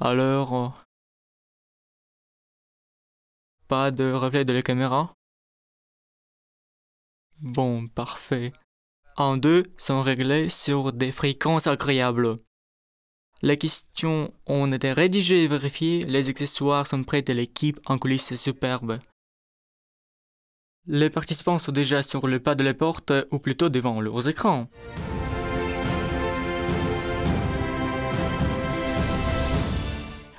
Alors, pas de reflet de la caméra? Bon, parfait. En deux sont réglés sur des fréquences agréables. Les questions ont été rédigées et vérifiées, les accessoires sont prêts et l'équipe en coulisses est superbe. Les participants sont déjà sur le pas de la porte, ou plutôt devant leurs écrans.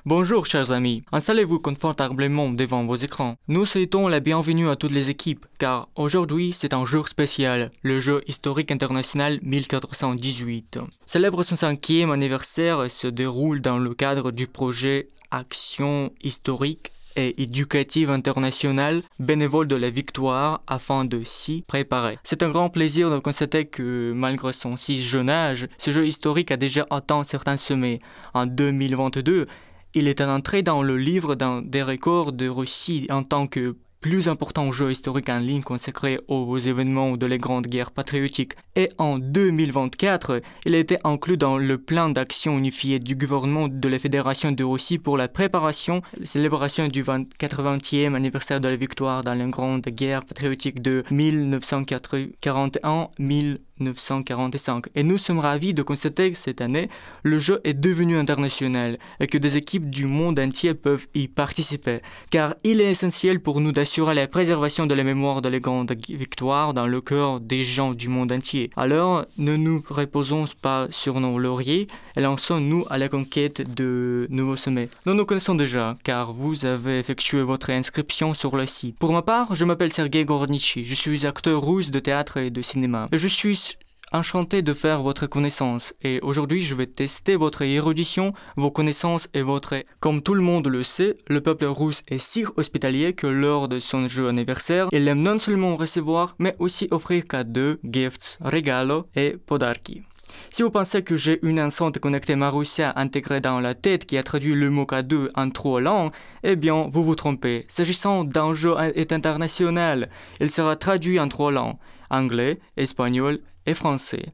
Bonjour chers amis, installez-vous confortablement devant vos écrans. Nous souhaitons la bienvenue à toutes les équipes, car aujourd'hui c'est un jour spécial, le jeu historique international 1418. Célèbre son 5e anniversaire et se déroule dans le cadre du projet Action historique et éducative internationale bénévole de la victoire afin de s'y préparer. C'est un grand plaisir de constater que malgré son si jeune âge, ce jeu historique a déjà atteint certains sommets. En 2022, il est entré dans le livre des records de Russie en tant que plus important jeu historique en ligne consacré aux événements de la Grande Guerre patriotique. Et en 2024, il a été inclus dans le plan d'action unifié du gouvernement de la Fédération de Russie pour la préparation et la célébration du 80e anniversaire de la victoire dans la Grande Guerre patriotique de 1941-1945. Et nous sommes ravis de constater que cette année, le jeu est devenu international et que des équipes du monde entier peuvent y participer, car il est essentiel pour nous d'assurer la préservation de la mémoire de la grande victoire dans le cœur des gens du monde entier. Alors, ne nous reposons pas sur nos lauriers et lançons-nous à la conquête de nouveaux sommets. Nous nous connaissons déjà, car vous avez effectué votre inscription sur le site. Pour ma part, je m'appelle Sergei Gornichi, je suis acteur russe de théâtre et de cinéma. Je suis enchanté de faire votre connaissance et aujourd'hui je vais tester votre érudition, vos connaissances et votre... Comme tout le monde le sait, le peuple russe est si hospitalier que lors de son jeu anniversaire, il aime non seulement recevoir mais aussi offrir cadeaux, gifts, regalo et podarki. Si vous pensez que j'ai une enceinte connectée Marussia intégrée dans la tête qui a traduit le mot cadeau en 3 langues, eh bien, vous vous trompez. S'agissant d'un jeu international, il sera traduit en 3 langues, anglais, espagnol et français.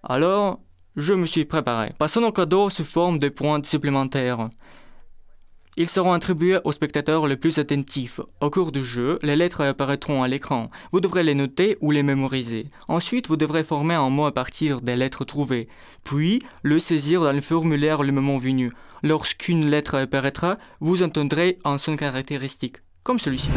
Alors, je me suis préparé. Passons aux cadeaux sous forme de points supplémentaires. Ils seront attribués aux spectateurs les plus attentifs. Au cours du jeu, les lettres apparaîtront à l'écran. Vous devrez les noter ou les mémoriser. Ensuite, vous devrez former un mot à partir des lettres trouvées. Puis, le saisir dans le formulaire le moment venu. Lorsqu'une lettre apparaîtra, vous entendrez un son caractéristique, comme celui-ci.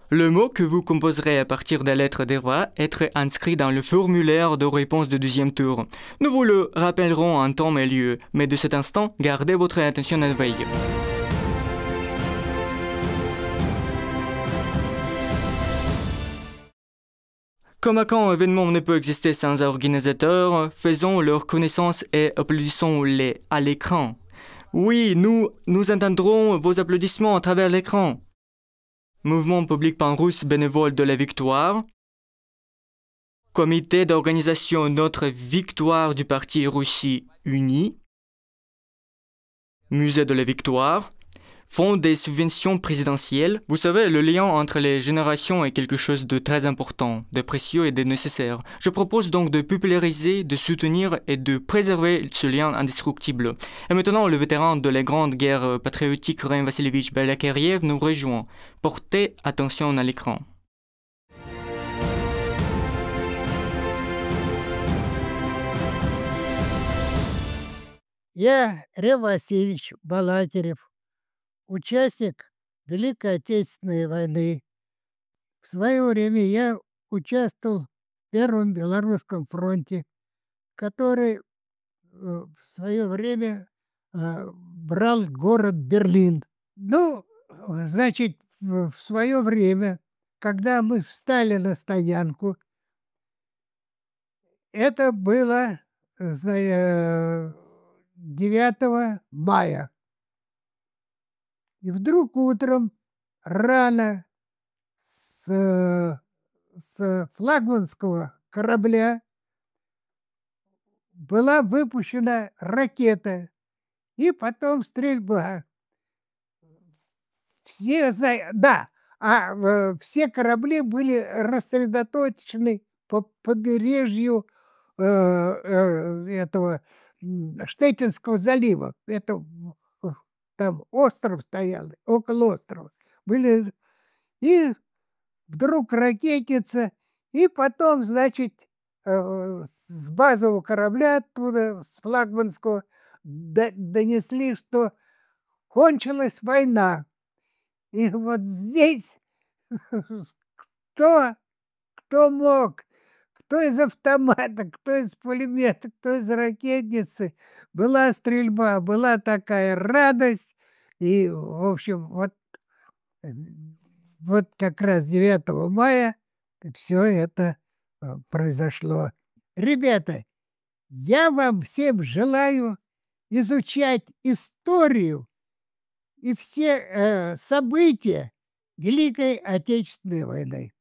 Le mot que vous composerez à partir des lettres devra être inscrit dans le formulaire de réponse du deuxième tour. Nous vous le rappellerons en temps et lieu, mais de cet instant, gardez votre attention à veille. Comme quand un événement ne peut exister sans organisateur, faisons leur connaissance et applaudissons-les à l'écran. Oui, nous entendrons vos applaudissements à travers l'écran. Mouvement public pan-russe bénévole de la victoire, comité d'organisation Notre Victoire du parti Russie Unie, musée de la victoire, fonds des subventions présidentielles. Vous savez, le lien entre les générations est quelque chose de très important, de précieux et de nécessaire. Je propose donc de populariser, de soutenir et de préserver ce lien indestructible. Et maintenant, le vétéran de la Grande Guerre patriotique Ren Vassilievitch Balakariev nous rejoint. Portez attention à l'écran. Я Рем Васильевич Балакирев, участник Великой Отечественной войны. В свое время я участвовал в Первом Белорусском фронте, который в свое время брал город Берлин. Ну, значит, в свое время, когда мы встали на стоянку, это было 9 мая. И вдруг утром рано с флагманского корабля была выпущена ракета, и потом стрельба. Все корабли были рассредоточены по побережью этого Штетинского залива. Это там остров стоял, около острова. Были, и вдруг ракетница, и потом, значит, с базового корабля оттуда, с флагманского, донесли, что кончилась война. И вот здесь кто мог, кто из автомата, кто из пулемета, кто из ракетницы, была стрельба, была такая радость. И, в общем, вот как раз 9 мая все это произошло. Ребята, я вам всем желаю изучать историю и все события Великой Отечественной войны.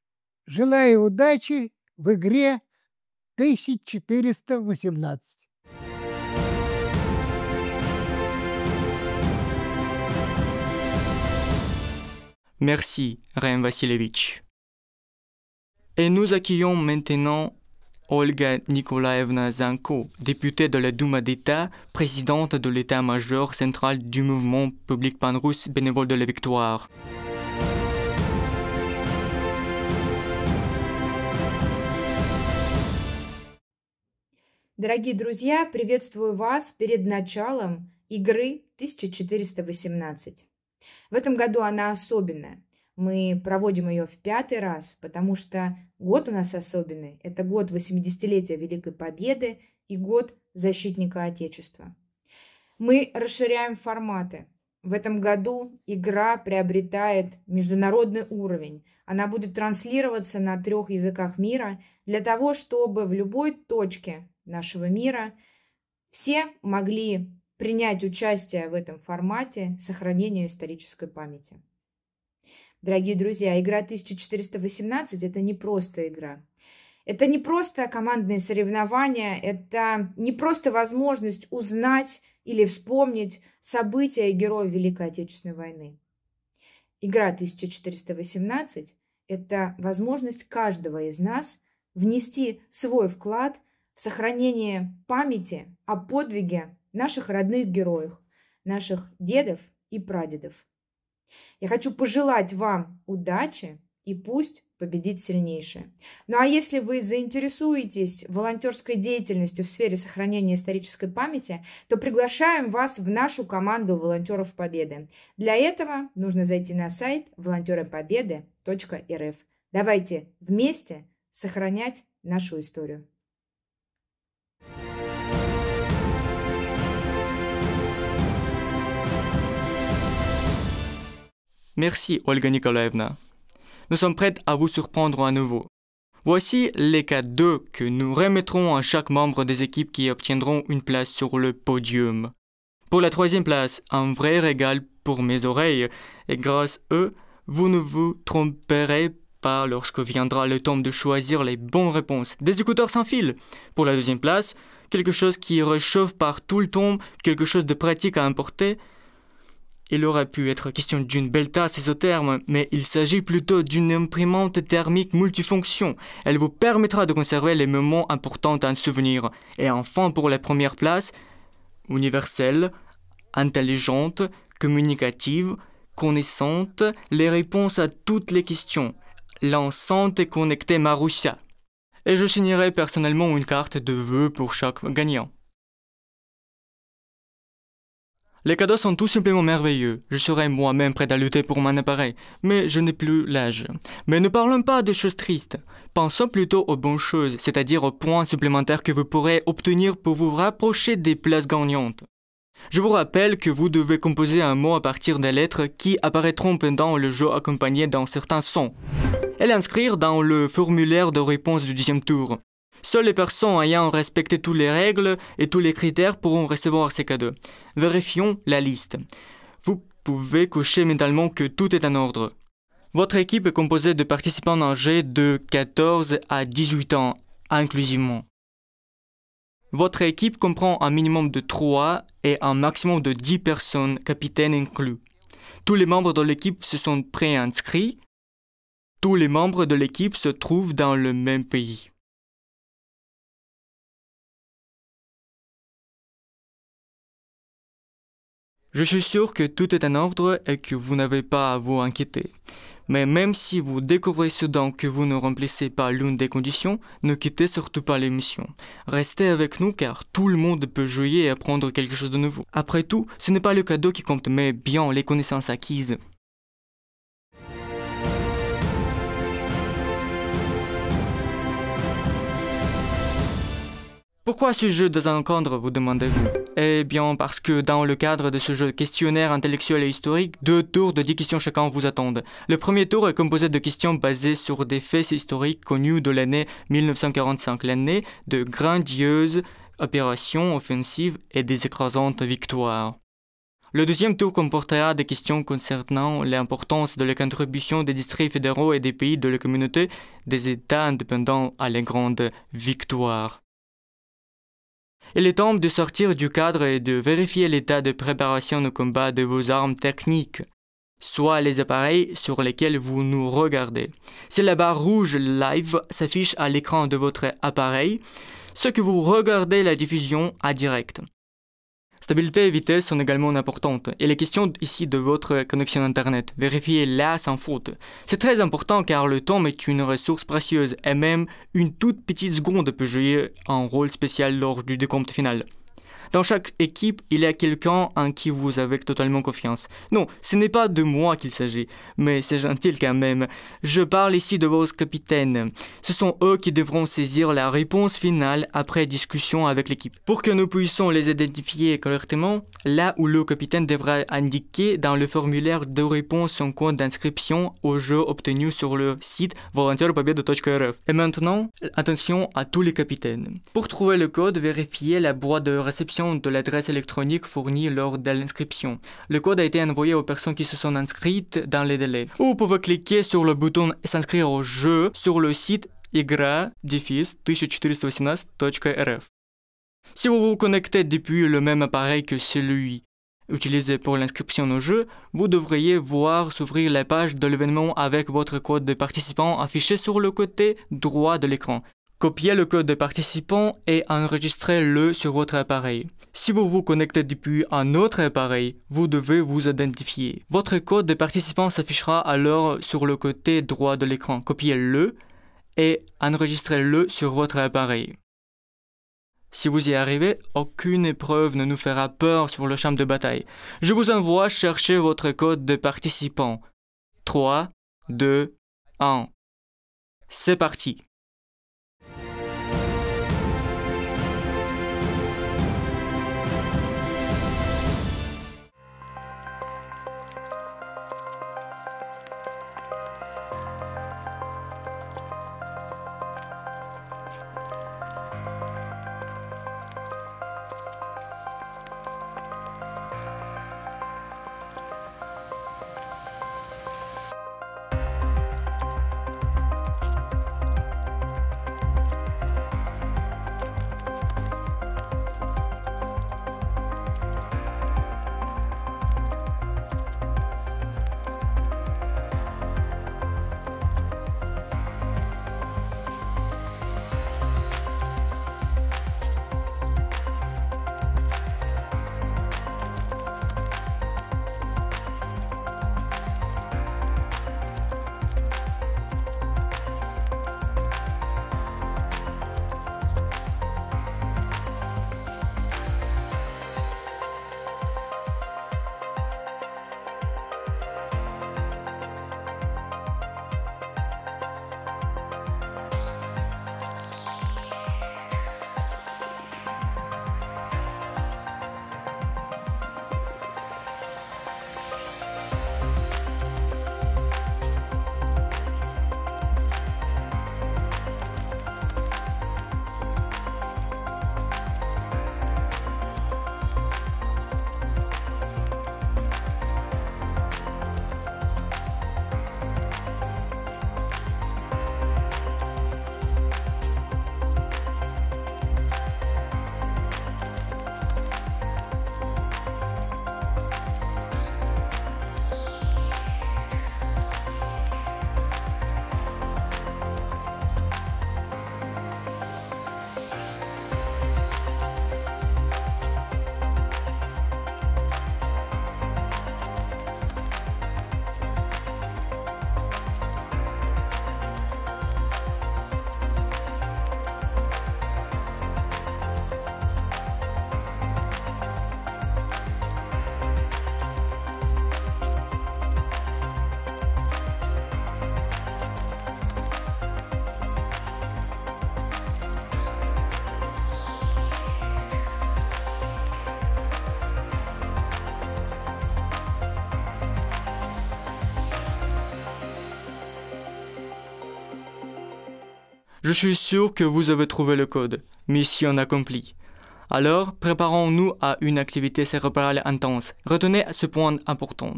Желаю удачи в игре 1418. Merci, Rem Vassilievitch. Et nous accueillons maintenant Olga Nikolaevna Zanko, députée de la Douma d'État, présidente de l'état-major central du mouvement public pan-russe bénévole de la victoire. Дорогие друзья, приветствую вас перед началом игры 1418. В этом году она особенная. Мы проводим ее в 5-й раз, потому что год у нас особенный. Это год 80-летия Великой Победы и год защитника Отечества. Мы расширяем форматы. В этом году игра приобретает международный уровень. Она будет транслироваться на 3 языках мира для того, чтобы в любой точке нашего мира все могли принять участие в этом формате сохранения исторической памяти. Дорогие друзья, игра 1418 – это не просто игра. Это не просто командные соревнования, это не просто возможность узнать или вспомнить события и героев Великой Отечественной войны. Игра 1418 – это возможность каждого из нас внести свой вклад в сохранение памяти о подвиге наших родных героев, наших дедов и прадедов. Я хочу пожелать вам удачи, и пусть победит сильнейшее. Ну а если вы заинтересуетесь волонтерской деятельностью в сфере сохранения исторической памяти, то приглашаем вас в нашу команду волонтеров Победы. Для этого нужно зайти на сайт волонтеропобеды.рф. Давайте вместе сохранять нашу историю. Merci, Olga Nikolaevna. Nous sommes prêts à vous surprendre à nouveau. Voici les cadeaux que nous remettrons à chaque membre des équipes qui obtiendront une place sur le podium. Pour la 3e place, un vrai régal pour mes oreilles, et grâce à eux, vous ne vous tromperez pas lorsque viendra le temps de choisir les bonnes réponses. Des écouteurs sans fil. Pour la 2e place, quelque chose qui réchauffe par tout le temps, quelque chose de pratique à importer. Il aurait pu être question d'une belle tasse isotherme, mais il s'agit plutôt d'une imprimante thermique multifonction. Elle vous permettra de conserver les moments importants à un souvenir. Et enfin, pour la 1re place, universelle, intelligente, communicative, connaissante, les réponses à toutes les questions. L'enceinte et connectée Marussia. Et je signerai personnellement une carte de vœux pour chaque gagnant. Les cadeaux sont tout simplement merveilleux. Je serais moi-même prêt à lutter pour mon appareil, mais je n'ai plus l'âge. Mais ne parlons pas de choses tristes. Pensons plutôt aux bonnes choses, c'est-à-dire aux points supplémentaires que vous pourrez obtenir pour vous rapprocher des places gagnantes. Je vous rappelle que vous devez composer un mot à partir des lettres qui apparaîtront pendant le jeu accompagné d'un certain son, et l'inscrire dans le formulaire de réponse du 2e tour. Seules les personnes ayant respecté toutes les règles et tous les critères pourront recevoir ces cadeaux. Vérifions la liste. Vous pouvez cocher mentalement que tout est en ordre. Votre équipe est composée de participants âgés de 14 à 18 ans, inclusivement. Votre équipe comprend un minimum de 3 et un maximum de 10 personnes, capitaines inclus. Tous les membres de l'équipe se sont préinscrits. Tous les membres de l'équipe se trouvent dans le même pays. Je suis sûr que tout est en ordre et que vous n'avez pas à vous inquiéter. Mais même si vous découvrez soudain que vous ne remplissez pas l'une des conditions, ne quittez surtout pas l'émission. Restez avec nous car tout le monde peut jouer et apprendre quelque chose de nouveau. Après tout, ce n'est pas le cadeau qui compte, mais bien les connaissances acquises. Pourquoi ce jeu dans un cadre, vous demandez-vous? Eh bien parce que dans le cadre de ce jeu questionnaire intellectuel et historique, 2 tours de 10 questions chacun vous attendent. Le premier tour est composé de questions basées sur des faits historiques connus de l'année 1945, l'année de grandioses opérations offensives et des écrasantes victoires. Le deuxième tour comportera des questions concernant l'importance de la contribution des districts fédéraux et des pays de la communauté des États indépendants à les grandes victoires. Il est temps de sortir du cadre et de vérifier l'état de préparation au combat de vos armes techniques, soit les appareils sur lesquels vous nous regardez. Si la barre rouge live s'affiche à l'écran de votre appareil, ce que vous regardez la diffusion en direct. Stabilité et vitesse sont également importantes. Il est question ici de votre connexion Internet. Vérifiez-la sans faute. C'est très important car le temps est une ressource précieuse et même une toute petite seconde peut jouer un rôle spécial lors du décompte final. Dans chaque équipe, il y a quelqu'un en qui vous avez totalement confiance. Non, ce n'est pas de moi qu'il s'agit, mais c'est gentil quand même. Je parle ici de vos capitaines. Ce sont eux qui devront saisir la réponse finale après discussion avec l'équipe. Pour que nous puissions les identifier correctement, là où le capitaine devra indiquer dans le formulaire de réponse son code d'inscription au jeu obtenu sur le site volontairepobeda.rf. Et maintenant, attention à tous les capitaines. Pour trouver le code, vérifiez la boîte de réception de l'adresse électronique fournie lors de l'inscription. Le code a été envoyé aux personnes qui se sont inscrites dans les délais. Ou vous pouvez cliquer sur le bouton s'inscrire au jeu sur le site igra-1418.rf. Si vous vous connectez depuis le même appareil que celui utilisé pour l'inscription au jeu, vous devriez voir s'ouvrir la page de l'événement avec votre code de participant affiché sur le côté droit de l'écran. Copiez le code de participant et enregistrez-le sur votre appareil. Si vous vous connectez depuis un autre appareil, vous devez vous identifier. Votre code de participant s'affichera alors sur le côté droit de l'écran. Copiez-le et enregistrez-le sur votre appareil. Si vous y arrivez, aucune épreuve ne nous fera peur sur le champ de bataille. Je vous envoie chercher votre code de participant. 3, 2, 1. C'est parti. Je suis sûr que vous avez trouvé le code. Mission accomplie. Alors, préparons-nous à une activité cérébrale intense. Retenez ce point important.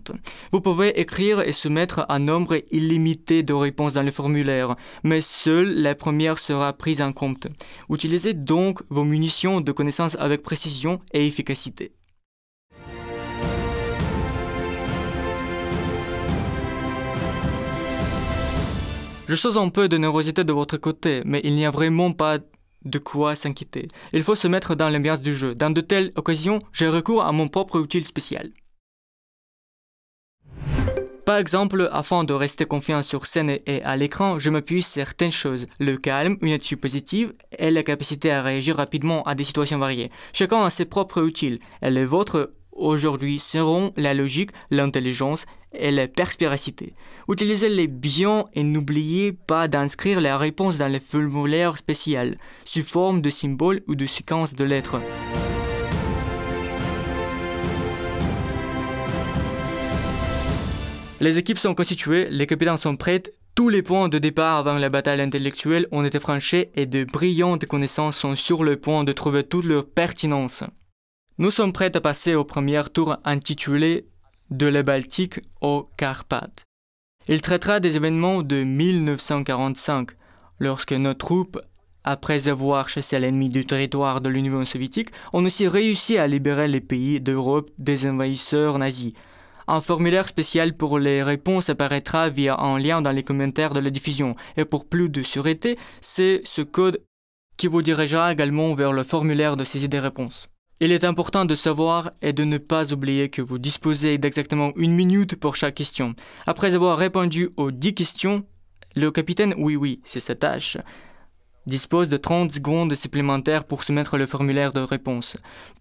Vous pouvez écrire et soumettre un nombre illimité de réponses dans le formulaire, mais seule la première sera prise en compte. Utilisez donc vos munitions de connaissances avec précision et efficacité. Je sens un peu de nervosité de votre côté, mais il n'y a vraiment pas de quoi s'inquiéter. Il faut se mettre dans l'ambiance du jeu. Dans de telles occasions, j'ai recours à mon propre outil spécial. Par exemple, afin de rester confiant sur scène et à l'écran, je m'appuie sur certaines choses. Le calme, une attitude positive et la capacité à réagir rapidement à des situations variées. Chacun a ses propres outils et les vôtres aujourd'hui seront la logique, l'intelligence et la perspicacité. Utilisez-les bien et n'oubliez pas d'inscrire la réponse dans le formulaire spécial, sous forme de symboles ou de séquences de lettres. Les équipes sont constituées, les capitaines sont prêts, tous les points de départ avant la bataille intellectuelle ont été franchis et de brillantes connaissances sont sur le point de trouver toute leur pertinence. Nous sommes prêts à passer au premier tour intitulé « De la Baltique aux Carpates ». Il traitera des événements de 1945, lorsque nos troupes, après avoir chassé l'ennemi du territoire de l'Union soviétique, ont aussi réussi à libérer les pays d'Europe des envahisseurs nazis. Un formulaire spécial pour les réponses apparaîtra via un lien dans les commentaires de la diffusion. Et pour plus de sûreté, c'est ce code qui vous dirigera également vers le formulaire de saisie des réponses. Il est important de savoir et de ne pas oublier que vous disposez d'exactement 1 minute pour chaque question. Après avoir répondu aux 10 questions, le capitaine, oui, c'est sa tâche, dispose de 30 secondes supplémentaires pour soumettre le formulaire de réponse.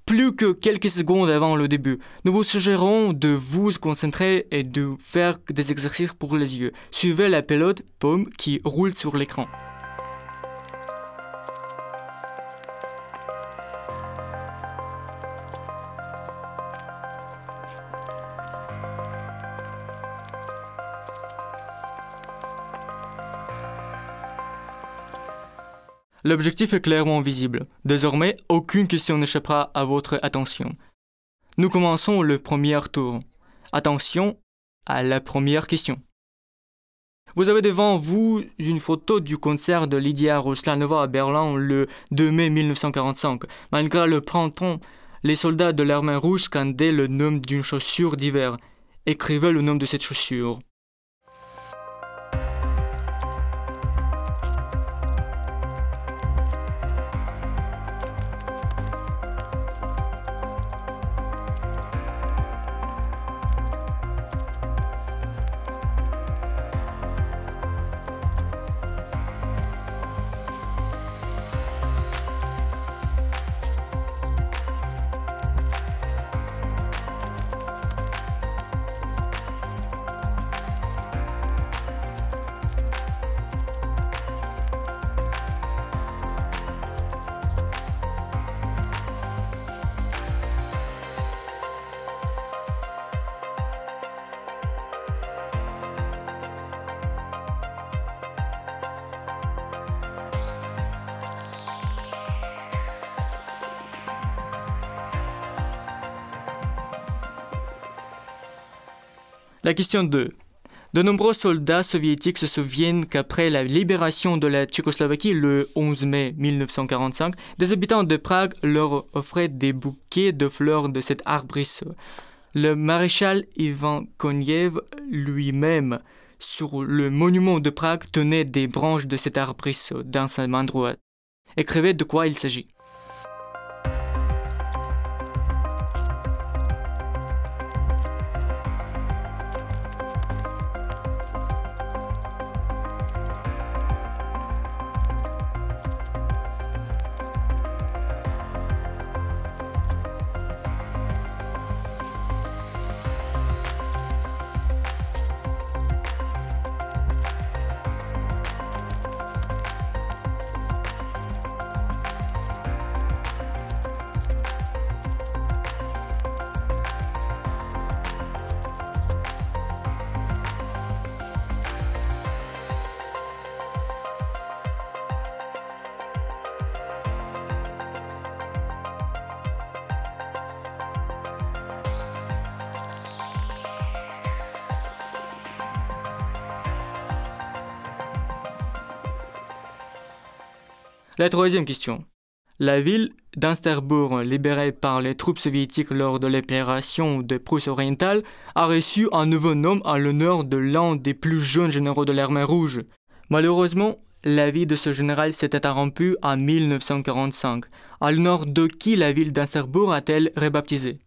Plus que quelques secondes avant le début, nous vous suggérons de vous concentrer et de faire des exercices pour les yeux. Suivez la pelote pomme qui roule sur l'écran. L'objectif est clairement visible. Désormais, aucune question n'échappera à votre attention. Nous commençons le premier tour. Attention à la première question. Vous avez devant vous une photo du concert de Lydia Ruslanova à Berlin le 2 mai 1945. Malgré le printemps, les soldats de l'armée rouge scandaient le nom d'une chaussure d'hiver. Écrivez le nom de cette chaussure. La question 2. De nombreux soldats soviétiques se souviennent qu'après la libération de la Tchécoslovaquie le 11 mai 1945, des habitants de Prague leur offraient des bouquets de fleurs de cet arbrisseau. Le maréchal Ivan Konev lui-même, sur le monument de Prague, tenait des branches de cet arbrisseau dans sa main droite. Écrivez de quoi il s'agit. La troisième question. La ville d'Insterbourg, libérée par les troupes soviétiques lors de l'opération de Prusse orientale, a reçu un nouveau nom en l'honneur de l'un des plus jeunes généraux de l'armée rouge. Malheureusement, la vie de ce général s'est interrompue en 1945. En l'honneur de qui la ville d'Insterbourg a-t-elle rebaptisée?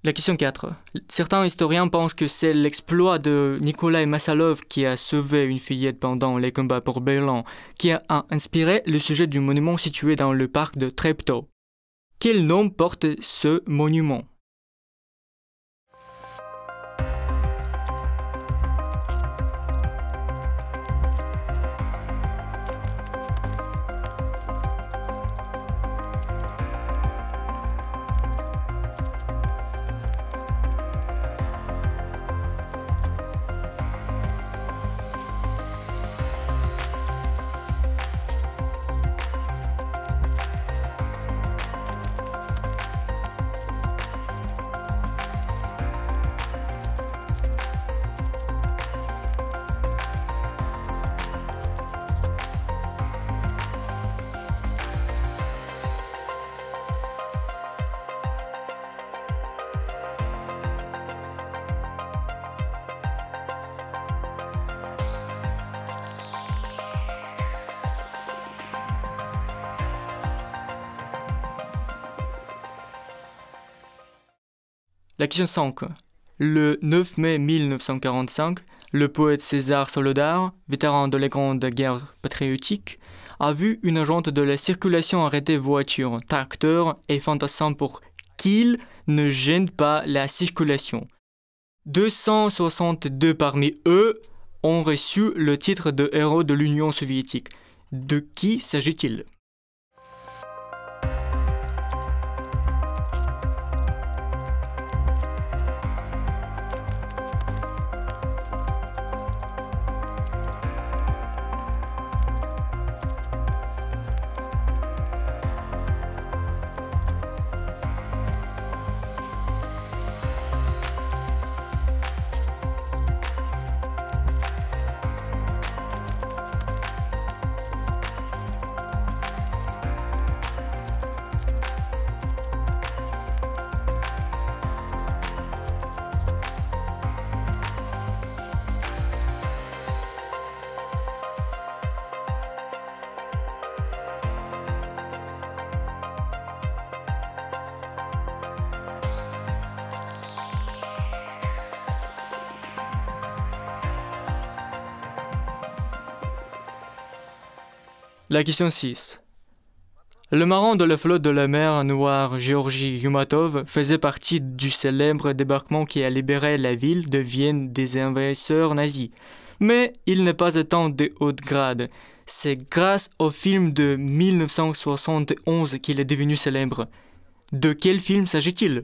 La question 4. Certains historiens pensent que c'est l'exploit de Nikolai Massalov qui a sauvé une fillette pendant les combats pour Berlin, qui a inspiré le sujet du monument situé dans le parc de Treptow. Quel nom porte ce monument? La question 5. Le 9 mai 1945, le poète César Solodar, vétéran de la Grande Guerre patriotique, a vu une agente de la circulation arrêter voiture, tracteur et fantassins pour qu'il ne gêne pas la circulation. 262 parmi eux ont reçu le titre de héros de l'Union soviétique. De qui s'agit-il? La question 6. Le marin de la flotte de la mer Noire Georgi Yumatov faisait partie du célèbre débarquement qui a libéré la ville de Vienne des envahisseurs nazis. Mais il n'est pas atteint de haut grade. C'est grâce au film de 1971 qu'il est devenu célèbre. De quel film s'agit-il?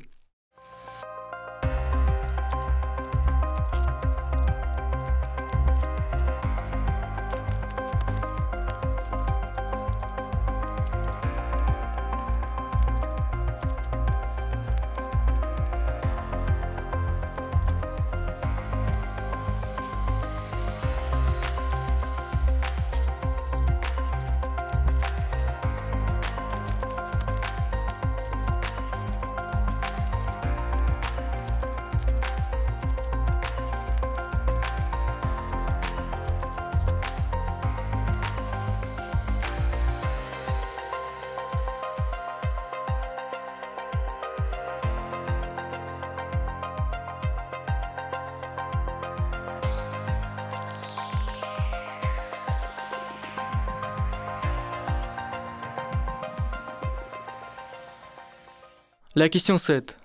La question 7.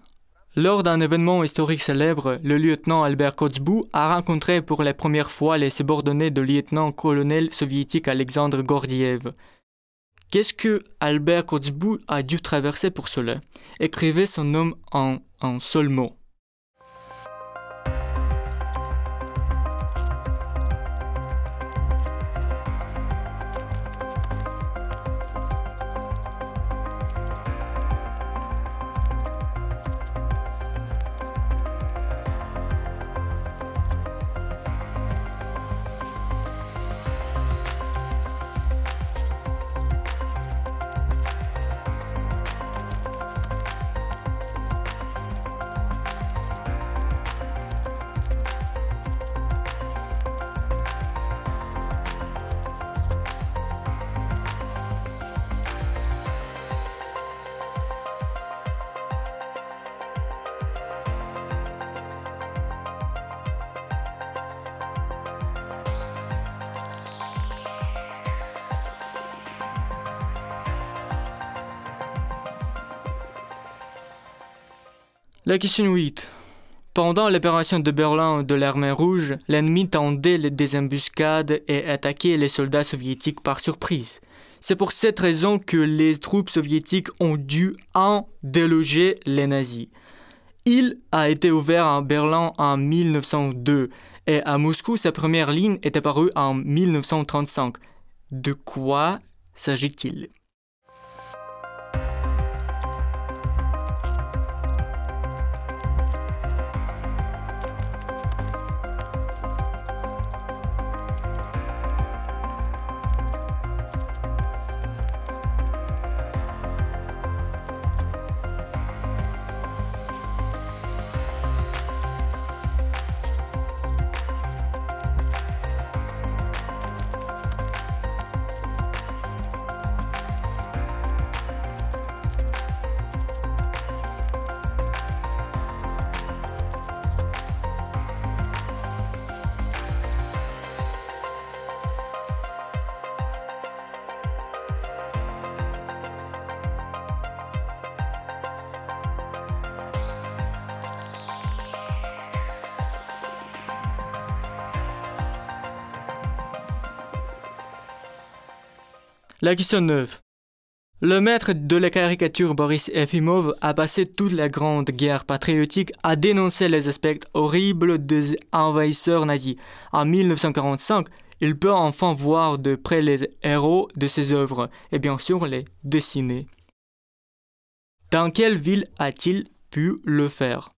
Lors d'un événement historique célèbre, le lieutenant Albert Kotzebue a rencontré pour la première fois les subordonnés du lieutenant-colonel soviétique Alexandre Gordiev. Qu'est-ce que Albert Kotzebue a dû traverser pour cela? Écrivez son nom en un seul mot. La question 8. Pendant l'opération de Berlin de l'Armée rouge, l'ennemi tendait des embuscades et attaquait les soldats soviétiques par surprise. C'est pour cette raison que les troupes soviétiques ont dû déloger les nazis. Il a été ouvert à Berlin en 1902 et à Moscou, sa première ligne est apparue en 1935. De quoi s'agit-il? La question 9. Le maître de la caricature Boris Efimov a passé toute la grande guerre patriotique à dénoncer les aspects horribles des envahisseurs nazis. En 1945, il peut enfin voir de près les héros de ses œuvres et bien sûr les dessiner. Dans quelle ville a-t-il pu le faire?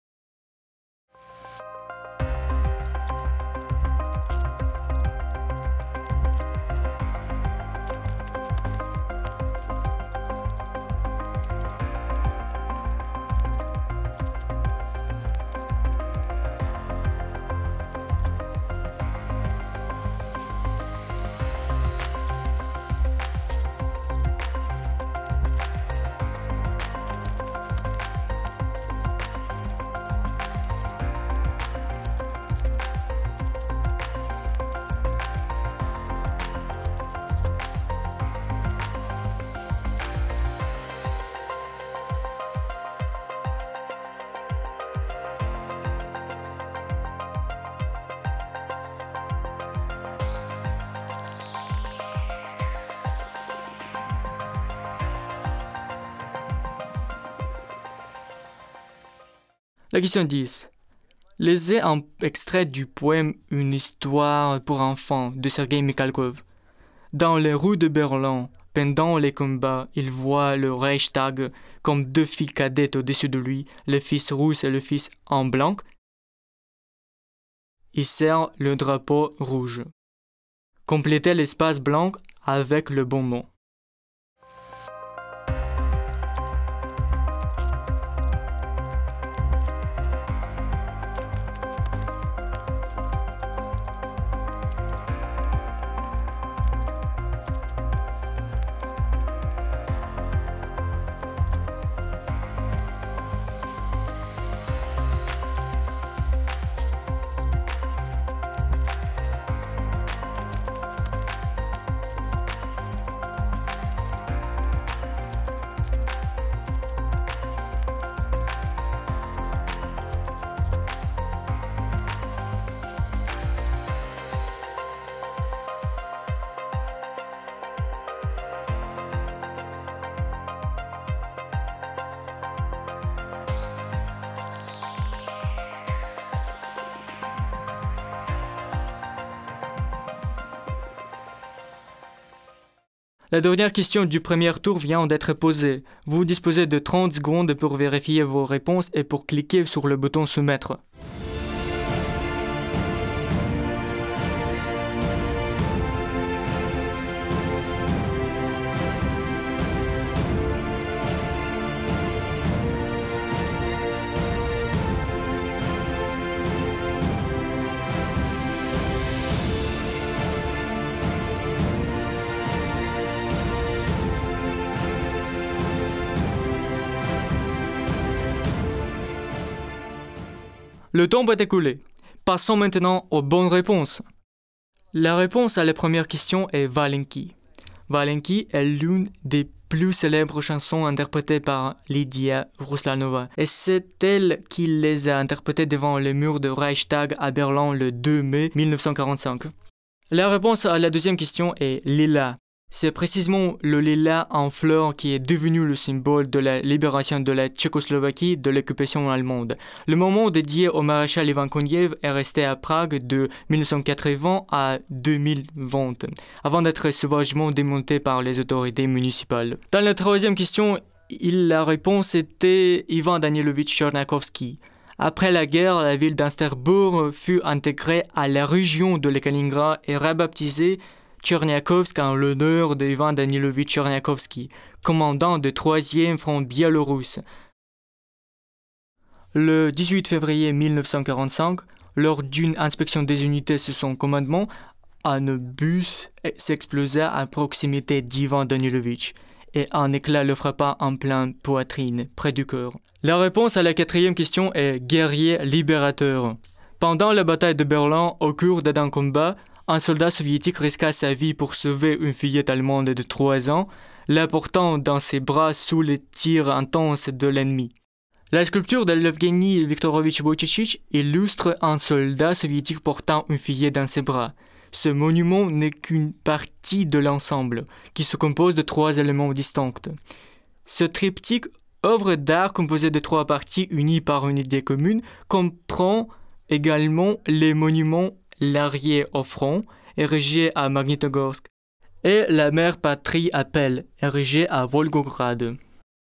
La question 10. Lisez un extrait du poème Une histoire pour enfants de Sergei Mikhalkov. Dans les rues de Berlin, pendant les combats, il voit le Reichstag comme deux filles cadettes au-dessus de lui, le fils rouge et le fils en blanc. Il serre le drapeau rouge. Complétez l'espace blanc avec le bon mot. La dernière question du premier tour vient d'être posée. Vous disposez de 30 secondes pour vérifier vos réponses et pour cliquer sur le bouton soumettre. Le temps est écoulé. Passons maintenant aux bonnes réponses. La réponse à la première question est Valenki. Valenki est l'une des plus célèbres chansons interprétées par Lydia Ruslanova. Et c'est elle qui les a interprétées devant les murs de Reichstag à Berlin le 2 mai 1945. La réponse à la deuxième question est Lila. C'est précisément le lilas en fleurs qui est devenu le symbole de la libération de la Tchécoslovaquie de l'occupation allemande. Le moment dédié au maréchal Ivan Koniev est resté à Prague de 1980 à 2020, avant d'être sauvagement démonté par les autorités municipales. Dans la troisième question, la réponse était Ivan Danilovitch Tcherniakovsky. Après la guerre, la ville d'Insterbourg fut intégrée à la région de Kaliningrad et rebaptisée Tcherniakovsk en l'honneur d'Ivan Danilovitch Tcherniakovsky, commandant du 3e front biélorusse. Le 18 février 1945, lors d'une inspection des unités sous son commandement, un bus s'explosa à proximité d'Ivan Danilovitch et un éclat le frappa en pleine poitrine, près du cœur. La réponse à la quatrième question est guerrier libérateur. Pendant la bataille de Berlin, au cours d'un combat, un soldat soviétique risqua sa vie pour sauver une fillette allemande de 3 ans, la portant dans ses bras sous les tirs intenses de l'ennemi. La sculpture de Yevgeny Viktorovich Wojciech illustre un soldat soviétique portant une fillette dans ses bras. Ce monument n'est qu'une partie de l'ensemble, qui se compose de 3 éléments distincts. Ce triptyque, œuvre d'art composée de 3 parties unies par une idée commune, comprend également les monuments L'Arrier au front, érigé à Magnitogorsk, et la mère patrie appelle, érigée à Volgograd.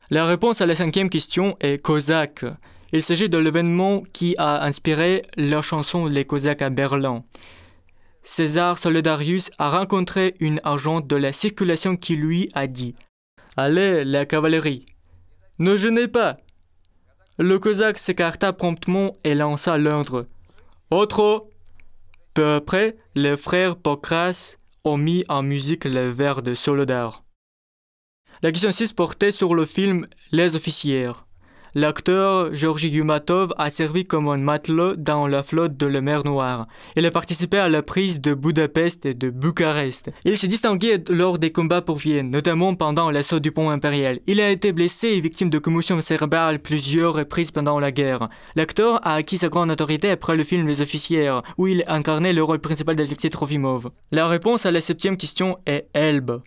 La réponse à la 5e question est Cosaque. Il s'agit de l'événement qui a inspiré la chanson Les Cosaques à Berlin. César Solidarius a rencontré une agente de la circulation qui lui a dit « Allez, la cavalerie, ne gênez pas !» Le Cosaque s'écarta promptement et lança l'ordre « Au trot !» Peu après, les frères Pokras ont mis en musique le vers de Solodar. La question 6 portait sur le film Les Officières. L'acteur Georgi Yumatov a servi comme un matelot dans la flotte de la mer Noire. Il a participé à la prise de Budapest et de Bucarest. Il s'est distingué lors des combats pour Vienne, notamment pendant l'assaut du pont impérial. Il a été blessé et victime de commotion cérébrale plusieurs reprises pendant la guerre. L'acteur a acquis sa grande notoriété après le film Les Officières, où il incarnait le rôle principal d'Alexei Trofimov. La réponse à la 7e question est Elbe.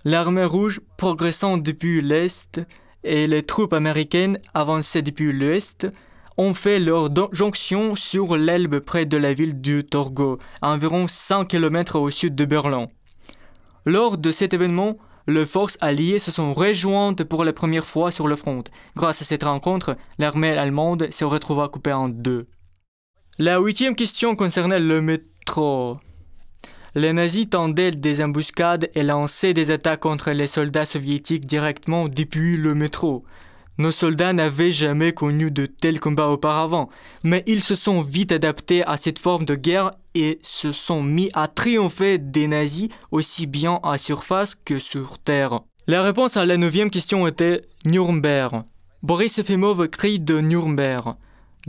L'armée rouge, progressant depuis l'Est, et les troupes américaines avancées depuis l'Ouest ont fait leur jonction sur l'Elbe près de la ville de Torgau, à environ 100 km au sud de Berlin. Lors de cet événement, les forces alliées se sont rejointes pour la première fois sur le front. Grâce à cette rencontre, l'armée allemande se retrouva coupée en 2. La 8e question concernait le métro. Les nazis tendaient des embuscades et lançaient des attaques contre les soldats soviétiques directement depuis le métro. Nos soldats n'avaient jamais connu de tels combats auparavant, mais ils se sont vite adaptés à cette forme de guerre et se sont mis à triompher des nazis aussi bien à surface que sur terre. La réponse à la 9e question était Nuremberg. Boris Efimov crie de Nuremberg.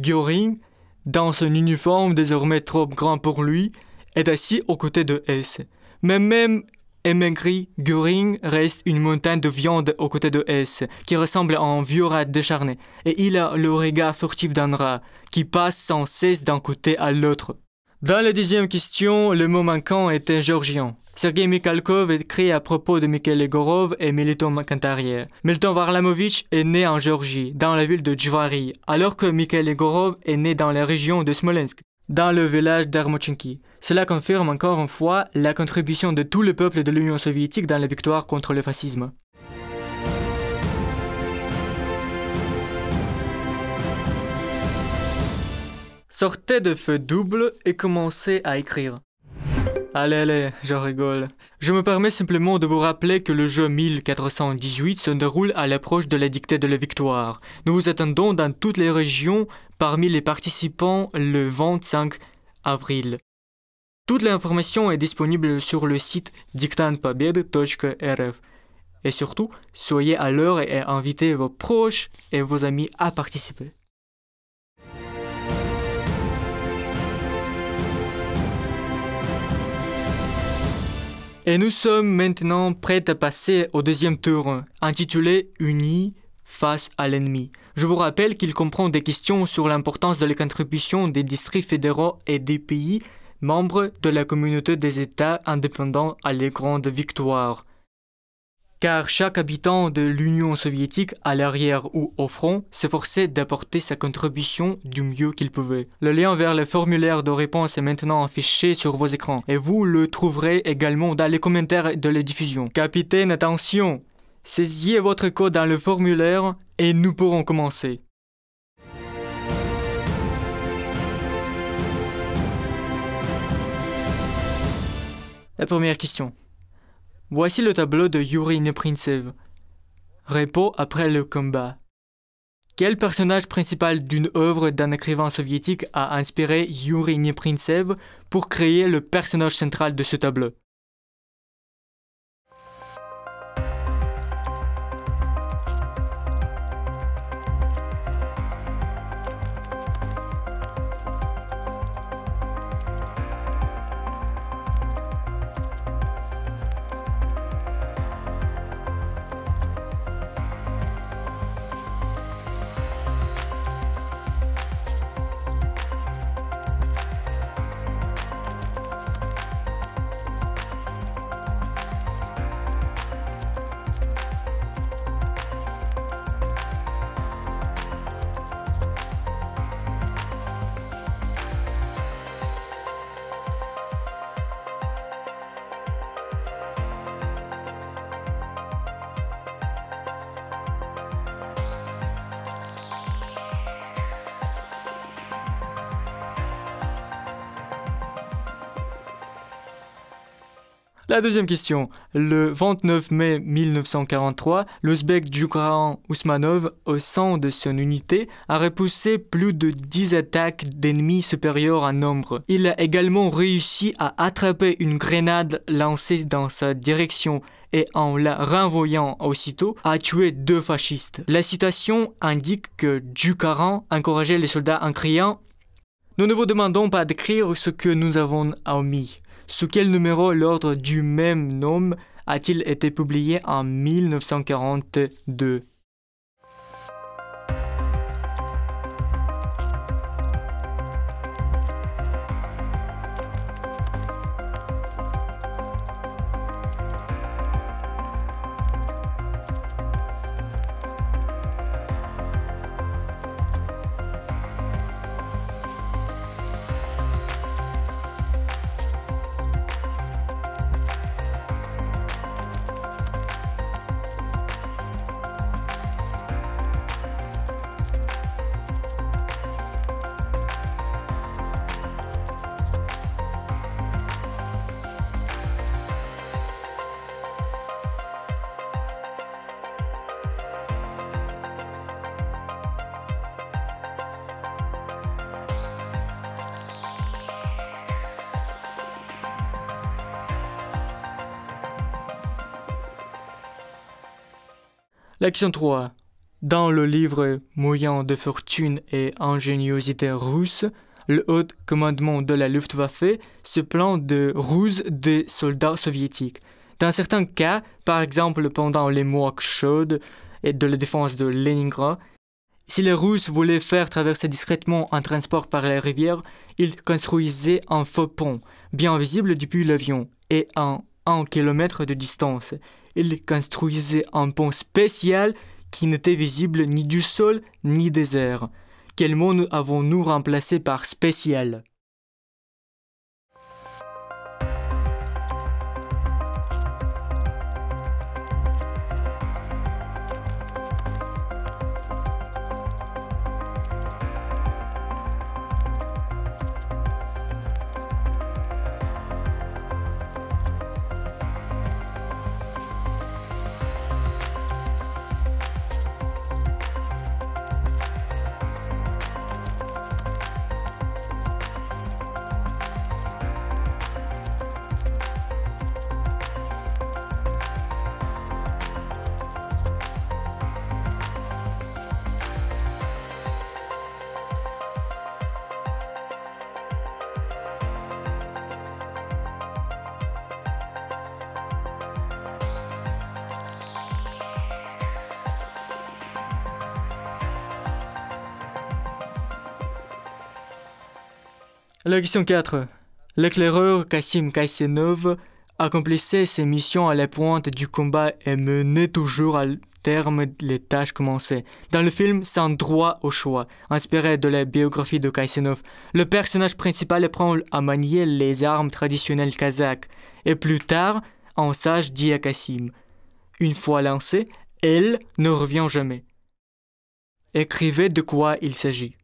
Göring, dans son uniforme désormais trop grand pour lui, est assis aux côtés de Hess. Mais même émaigri, Göring reste une montagne de viande aux côtés de Hess, qui ressemble à un vieux rat décharné, et il a le regard furtif d'un rat, qui passe sans cesse d'un côté à l'autre. Dans la 10e question, le mot manquant était géorgien. Sergei Mikhalkov écrit à propos de Mikhail Egorov et Militon Cantarien. Milton Varlamovich est né en Géorgie, dans la ville de Djvari, alors que Mikhail Egorov est né dans la région de Smolensk. dans le village d'Armochenki. Cela confirme encore une fois la contribution de tout le peuple de l'Union soviétique dans la victoire contre le fascisme. Sortez de feu double et commencez à écrire. Allez, je rigole. Je me permets simplement de vous rappeler que le jeu 1418 se déroule à l'approche de la dictée de la victoire. Nous vous attendons dans toutes les régions parmi les participants le 25 avril. Toute l'information est disponible sur le site diktantpobed.rf. Et surtout, soyez à l'heure et invitez vos proches et vos amis à participer. Et nous sommes maintenant prêts à passer au deuxième tour, intitulé « Unis face à l'ennemi ». Je vous rappelle qu'il comprend des questions sur l'importance de la contribution des districts fédéraux et des pays membres de la communauté des États indépendants à les grandes victoires. Car chaque habitant de l'Union soviétique, à l'arrière ou au front, s'efforçait d'apporter sa contribution du mieux qu'il pouvait. Le lien vers le formulaire de réponse est maintenant affiché sur vos écrans et vous le trouverez également dans les commentaires de la diffusion. Capitaine, attention! Saisiez votre code dans le formulaire et nous pourrons commencer. La première question. Voici le tableau de Yuri Neprintsev. Repos après le combat. Quel personnage principal d'une œuvre d'un écrivain soviétique a inspiré Yuri Neprintsev pour créer le personnage central de ce tableau? La deuxième question. Le 29 mai 1943, l'Ouzbek Djoukharan Ousmanov, au sein de son unité, a repoussé plus de 10 attaques d'ennemis supérieurs en nombre. Il a également réussi à attraper une grenade lancée dans sa direction et en la renvoyant aussitôt, a tué 2 fascistes. La citation indique que Djoukharan encourageait les soldats en criant « Nous ne vous demandons pas d'écrire ce que nous avons omis ». Sous quel numéro l'ordre du même nom a-t-il été publié en 1942? La question 3. Dans le livre Moyens de fortune et ingéniosité russe, le haut commandement de la Luftwaffe se plaint de ruses des soldats soviétiques. Dans certains cas, par exemple pendant les mois chauds et de la défense de Leningrad, si les Russes voulaient faire traverser discrètement un transport par la rivière, ils construisaient un faux pont, bien visible depuis l'avion, et à 1 kilomètre de distance. Ils construisaient un pont spécial qui n'était visible ni du sol ni des airs. Quel mot avons-nous remplacé par spécial? La question 4. L'éclaireur Kassim Kaysenov accomplissait ses missions à la pointe du combat et menait toujours à terme les tâches commencées. Dans le film Sans droit au choix, inspiré de la biographie de Kaysenov, le personnage principal apprend à manier les armes traditionnelles kazakhs et plus tard, un sage dit à Kassim, une fois lancée, elle ne revient jamais. Écrivez de quoi il s'agit.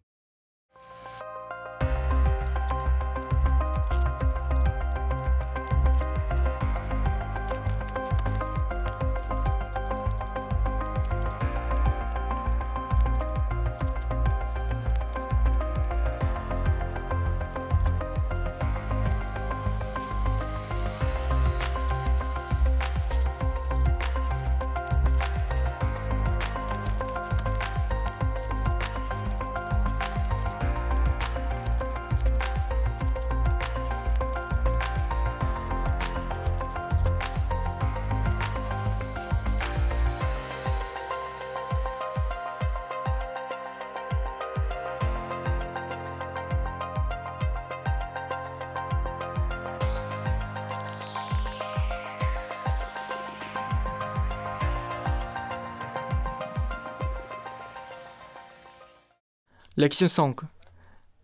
Lection 5.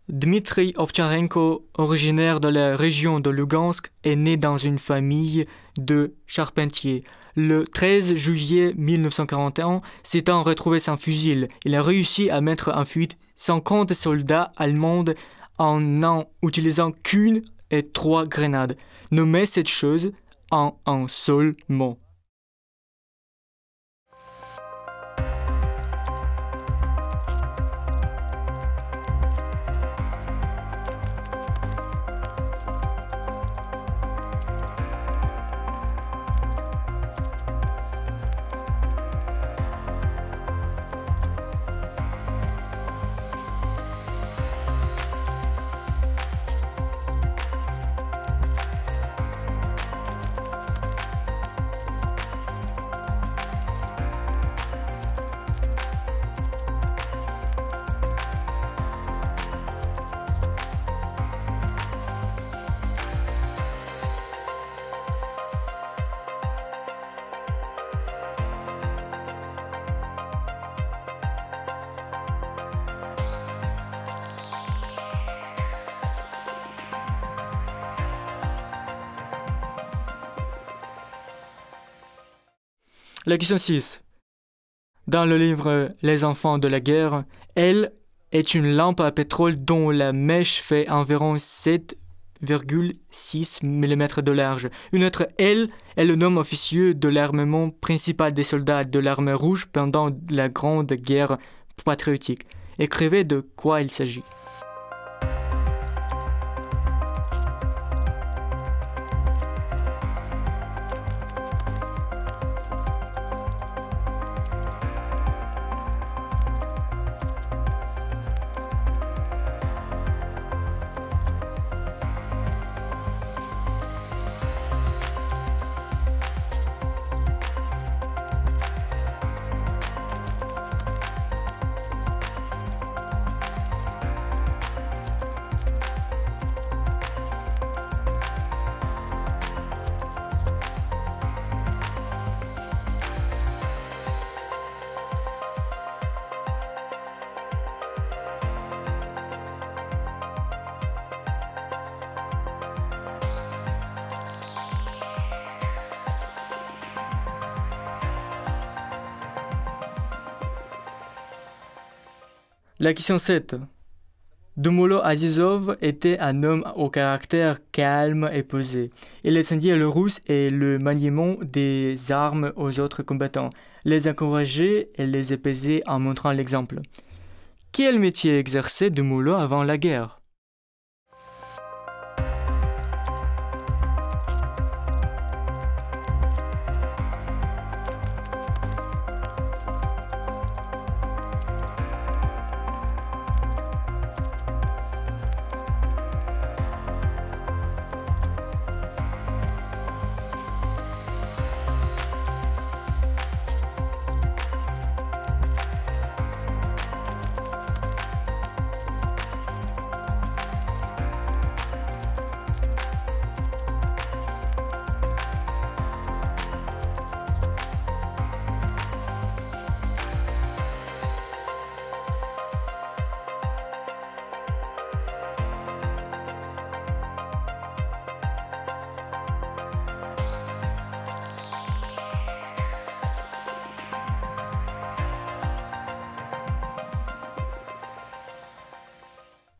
Dmitri Ovcharenko, originaire de la région de Lugansk, est né dans une famille de charpentiers. Le 13 juillet 1941, s'étant retrouvé sans fusil, il a réussi à mettre en fuite 50 soldats allemands en n'en utilisant qu'une et 3 grenades. Nommez cette chose en un seul mot. La question 6. Dans le livre Les enfants de la guerre, elle est une lampe à pétrole dont la mèche fait environ 7,6 mm de large. Une autre L est le nom officieux de l'armement principal des soldats de l'armée rouge pendant la Grande Guerre patriotique. Écrivez de quoi il s'agit. La question 7. Doumoulin Azizov était un homme au caractère calme et posé. Il enseignait le russe et le maniement des armes aux autres combattants, les encourageait et les apaisait en montrant l'exemple. Quel métier exerçait Doumoulin avant la guerre?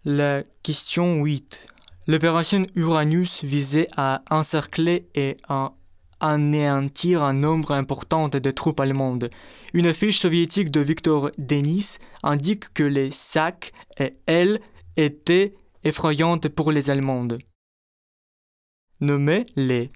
La question 8. L'opération Uranus visait à encercler et à anéantir un nombre important de troupes allemandes. Une affiche soviétique de Viktor Denis indique que les sacs et ailes étaient effrayantes pour les Allemandes. Nommez-les.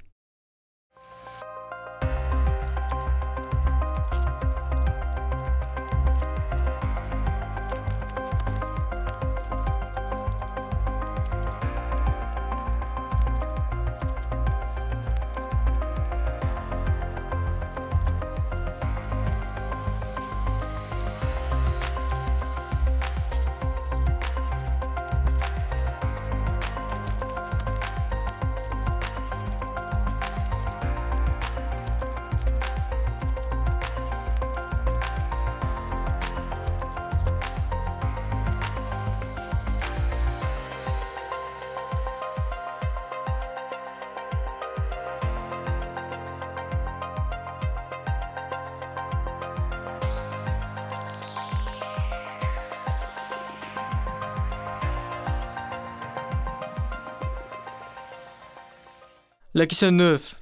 La question 9.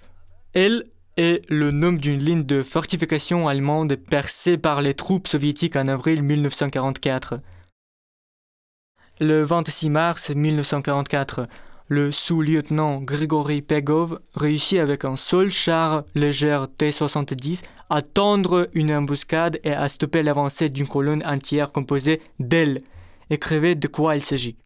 Elle est le nom d'une ligne de fortification allemande percée par les troupes soviétiques en avril 1944. Le 26 mars 1944, le sous-lieutenant Grigory Pegov réussit avec un seul char léger T-70 à tendre une embuscade et à stopper l'avancée d'une colonne entière composée d'ailes. Écrivez de quoi il s'agit.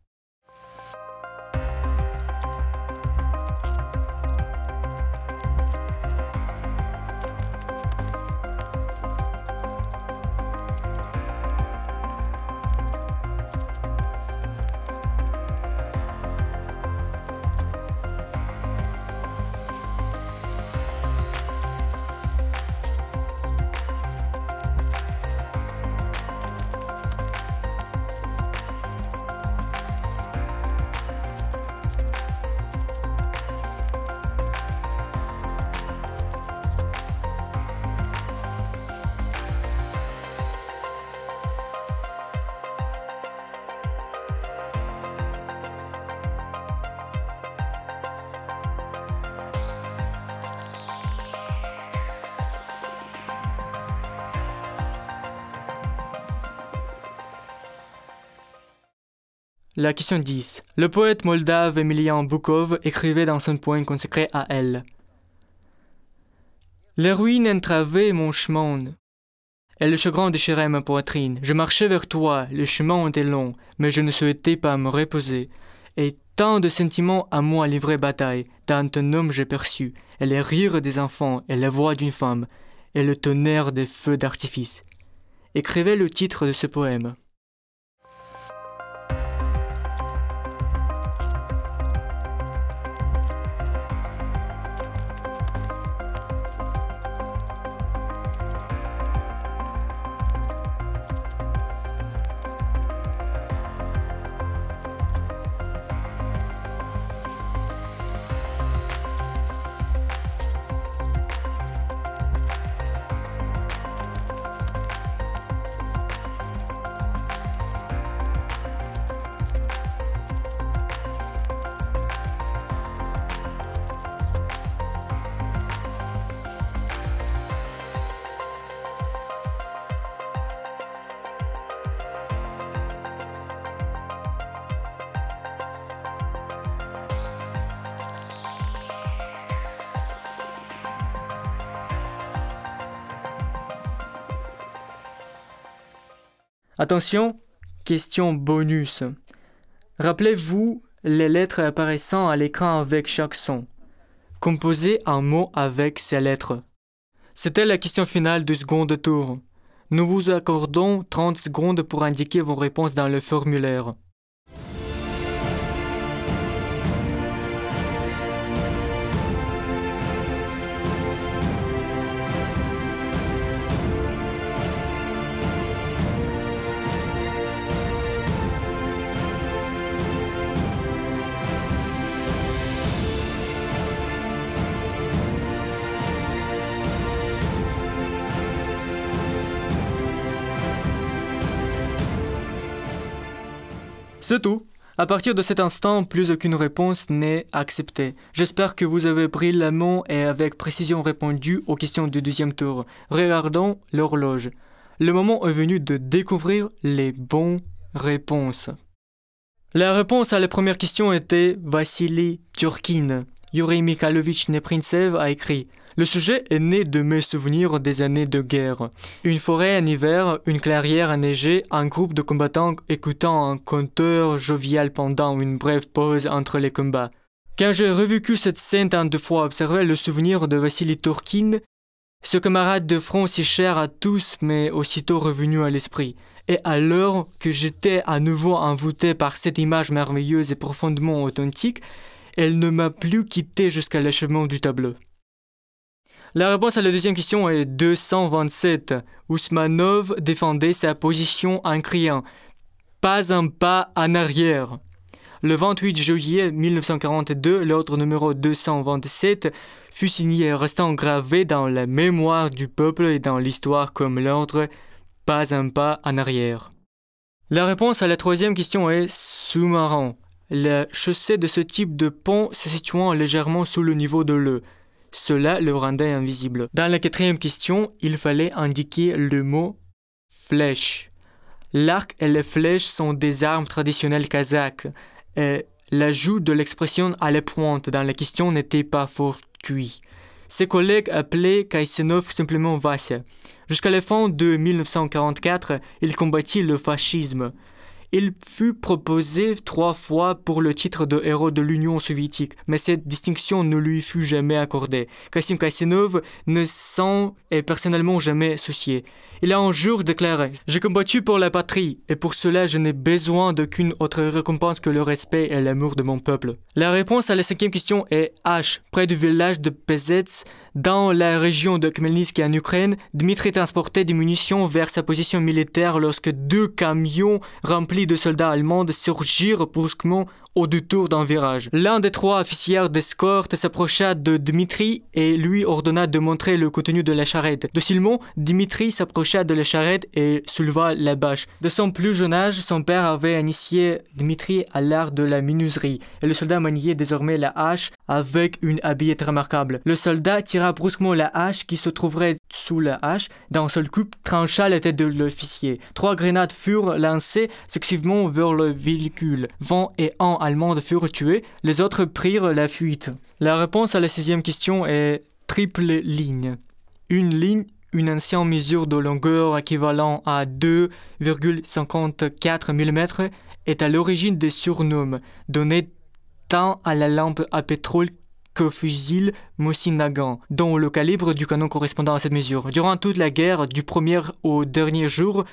La question 10. Le poète moldave Emilian Boukov écrivait dans son poème consacré à elle. Les ruines entravaient mon chemin, et le chagrin déchirait ma poitrine. Je marchais vers toi, le chemin était long, mais je ne souhaitais pas me reposer. Et tant de sentiments à moi livraient bataille, dans ton homme j'ai perçu, et les rires des enfants, et la voix d'une femme, et le tonnerre des feux d'artifice. Écrivez le titre de ce poème. Attention, question bonus. Rappelez-vous les lettres apparaissant à l'écran avec chaque son. Composez un mot avec ces lettres. C'était la question finale du second tour. Nous vous accordons 30 secondes pour indiquer vos réponses dans le formulaire. C'est tout. À partir de cet instant, plus aucune réponse n'est acceptée. J'espère que vous avez pris la main et avec précision répondu aux questions du deuxième tour. Regardons l'horloge. Le moment est venu de découvrir les bonnes réponses. La réponse à la première question était Vassili Turkin. Yuri Mikhailovich Neprintsev a écrit « Le sujet est né de mes souvenirs des années de guerre. Une forêt en hiver, une clairière enneigée, un groupe de combattants écoutant un conteur jovial pendant une brève pause entre les combats. Quand j'ai revécu cette scène tant de fois, observé le souvenir de Vassili Turkin, ce camarade de front si cher à tous m'est aussitôt revenu à l'esprit. Et alors que j'étais à nouveau envoûté par cette image merveilleuse et profondément authentique, elle ne m'a plus quitté jusqu'à l'achèvement du tableau. » La réponse à la deuxième question est 227. Ousmanov défendait sa position en criant « Pas un pas en arrière ». Le 28 juillet 1942, l'ordre numéro 227 fut signé, restant gravé dans la mémoire du peuple et dans l'histoire comme l'ordre « Pas un pas en arrière ». La réponse à la troisième question est sous-marin. La chaussée de ce type de pont se situant légèrement sous le niveau de l'eau. Cela le rendait invisible. Dans la quatrième question, il fallait indiquer le mot « flèche ». L'arc et les flèches sont des armes traditionnelles kazakhs, et l'ajout de l'expression « à la pointe » dans la question n'était pas fortuit. Ses collègues appelaient Kaisenov simplement Vasya. Jusqu'à la fin de 1944, il combattit le fascisme. Il fut proposé 3 fois pour le titre de héros de l'Union soviétique, mais cette distinction ne lui fut jamais accordée. Kassim Kaisenov ne s'en est personnellement jamais soucié. Il a un jour déclaré « J'ai combattu pour la patrie, et pour cela je n'ai besoin d'aucune autre récompense que le respect et l'amour de mon peuple. » La réponse à la cinquième question est H. Près du village de Pezets, dans la région de Khmelnytski en Ukraine, Dmitri transportait des munitions vers sa position militaire lorsque 2 camions remplis de soldats allemands surgirent brusquement au détour d'un virage. L'un des 3 officiers d'escorte s'approcha de Dmitri et lui ordonna de montrer le contenu de la charrette. Docilement, Dmitri s'approcha de la charrette et souleva la bâche. De son plus jeune âge, son père avait initié Dmitri à l'art de la menuiserie et le soldat maniait désormais la hache avec une habileté remarquable. Le soldat tira brusquement la hache qui se trouverait sous la hache, d'un seul coup trancha la tête de l'officier. 3 grenades furent lancées successivement vers le véhicule. 20 et 1 Allemands furent tués, les autres prirent la fuite. La réponse à la 6e question est triple ligne. Une ligne, une ancienne mesure de longueur équivalent à 2,54 mm, est à l'origine des surnoms donnés tant à la lampe à pétrole qu'au fusil Mosin Nagant, dont le calibre du canon correspondant à cette mesure. Durant toute la guerre, du premier au dernier jour,